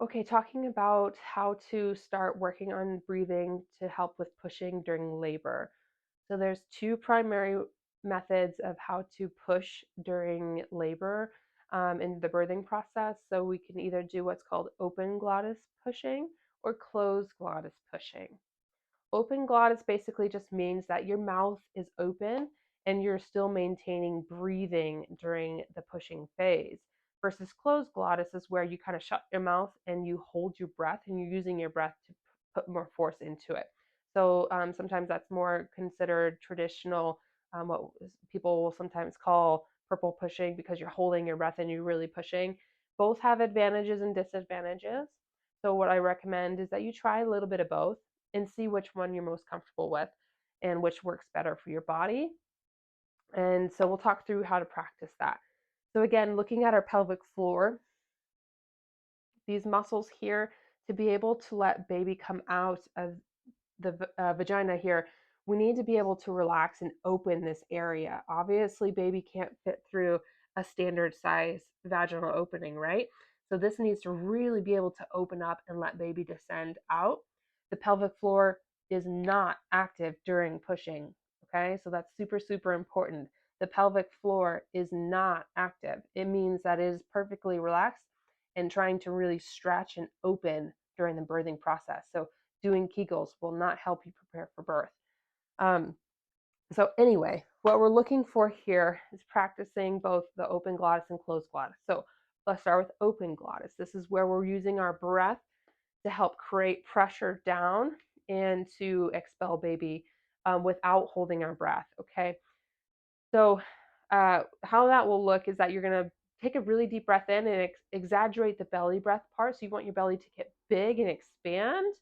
Okay, talking about how to start working on breathing to help with pushing during labor. So there's two primary methods of how to push during labor in the birthing process. So we can either do what's called open glottis pushing or closed glottis pushing. Open glottis basically just means that your mouth is open and you're still maintaining breathing during the pushing phase. Versus closed glottis is where you kind of shut your mouth and you hold your breath and you're using your breath to put more force into it. So sometimes that's more considered traditional, what people will sometimes call purple pushing because you're holding your breath and you're really pushing. Both have advantages and disadvantages. So what I recommend is that you try a little bit of both and see which one you're most comfortable with and which works better for your body. And so we'll talk through how to practice that. So again, looking at our pelvic floor, these muscles here, to be able to let baby come out of the vagina here, we need to be able to relax and open this area. Obviously, baby can't fit through a standard size vaginal opening, right? So this needs to really be able to open up and let baby descend out. The pelvic floor is not active during pushing, okay? So that's super, super important. The pelvic floor is not active. It means that it is perfectly relaxed and trying to really stretch and open during the birthing process. So doing Kegels will not help you prepare for birth. Um, so anyway, what we're looking for here is practicing both the open glottis and closed glottis. So let's start with open glottis. This is where we're using our breath to help create pressure down and to expel baby without holding our breath, okay? So how that will look is that you're going to take a really deep breath in and exaggerate the belly breath part. So you want your belly to get big and expand.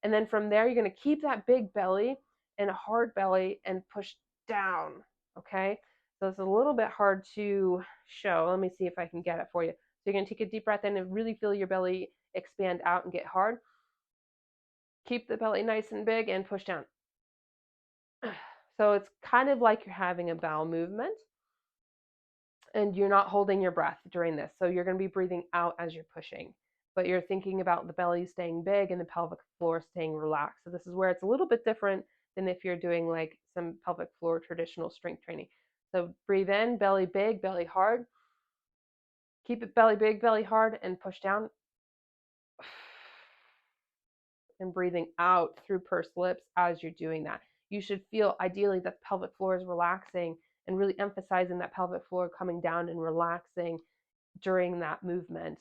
And then from there, you're going to keep that big belly and a hard belly and push down. Okay. So it's a little bit hard to show. Let me see if I can get it for you. So you're going to take a deep breath in and really feel your belly expand out and get hard. Keep the belly nice and big and push down. So it's kind of like you're having a bowel movement and you're not holding your breath during this. So you're going to be breathing out as you're pushing, but you're thinking about the belly staying big and the pelvic floor staying relaxed. So this is where it's a little bit different than if you're doing like some pelvic floor traditional strength training. So breathe in, belly big, belly hard. Keep it belly big, belly hard, and push down. And breathing out through pursed lips as you're doing that. You should feel ideally that the pelvic floor is relaxing and really emphasizing that pelvic floor coming down and relaxing during that movement.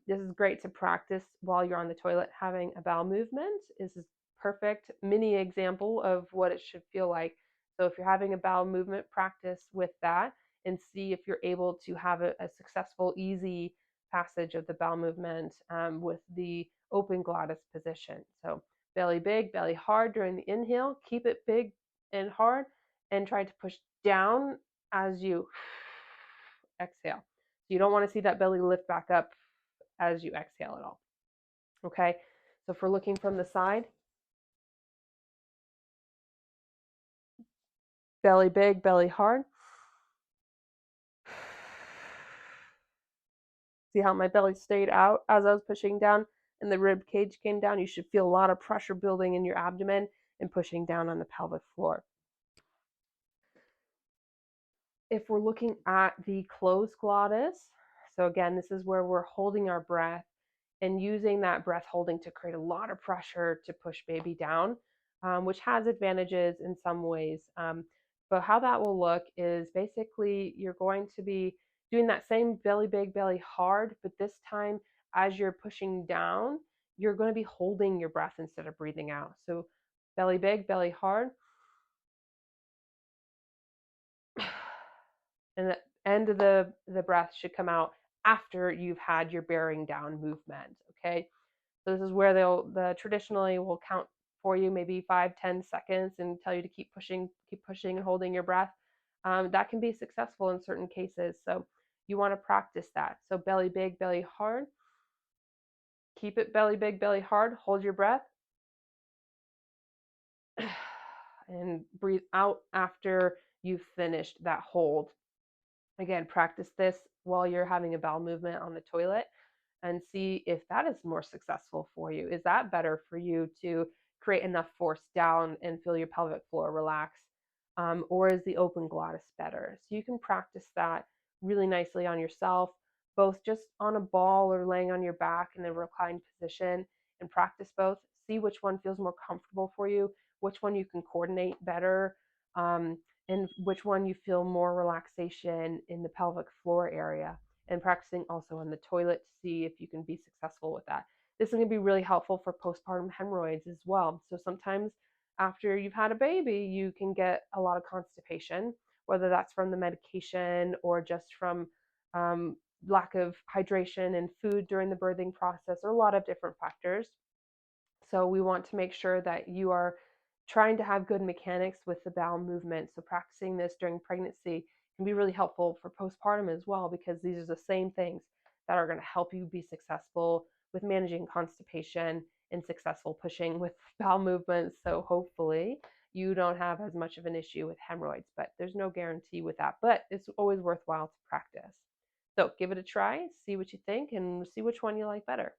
This is great to practice while you're on the toilet having a bowel movement. This is perfect mini example of what it should feel like. So if you're having a bowel movement, practice with that and see if you're able to have a successful, easy passage of the bowel movement with the open glottis position. So belly big, belly hard during the inhale. Keep it big and hard and try to push down as you exhale. You don't want to see that belly lift back up as you exhale at all. Okay, so if we're looking from the side, belly big, belly hard. See how my belly stayed out as I was pushing down and the rib cage came down? You should feel a lot of pressure building in your abdomen and pushing down on the pelvic floor. If we're looking at the closed glottis, so again, this is where we're holding our breath and using that breath holding to create a lot of pressure to push baby down, which has advantages in some ways. But how that will look is basically you're going to be doing that same belly big, belly hard, but this time as you're pushing down, you're going to be holding your breath instead of breathing out. So belly big, belly hard. And the end of the breath should come out after you've had your bearing down movement. Okay. So this is where the traditionally will count for you maybe 5-10 seconds and tell you to keep pushing and holding your breath. That can be successful in certain cases. So you want to practice that. So belly big, belly hard. Keep it belly big, belly hard. Hold your breath. And breathe out after you've finished that hold. Again, practice this while you're having a bowel movement on the toilet. and see if that is more successful for you. Is that better for you to create enough force down and feel your pelvic floor relax? Or is the open glottis better? So you can practice that really nicely on yourself, both just on a ball or laying on your back in a reclined position, and practice both. See which one feels more comfortable for you, which one you can coordinate better, um, and which one you feel more relaxation in the pelvic floor area. And practicing also on the toilet to see if you can be successful with that. This is going to be really helpful for postpartum hemorrhoids as well. So sometimes after you've had a baby, you can get a lot of constipation, whether that's from the medication or just from um, lack of hydration and food during the birthing process, or a lot of different factors. So we want to make sure that you are trying to have good mechanics with the bowel movement. So practicing this during pregnancy can be really helpful for postpartum as well, because these are the same things that are going to help you be successful with managing constipation and successful pushing with bowel movements. So hopefully you don't have as much of an issue with hemorrhoids, but there's no guarantee with that. But it's always worthwhile to practice. So give it a try, see what you think, and see which one you like better.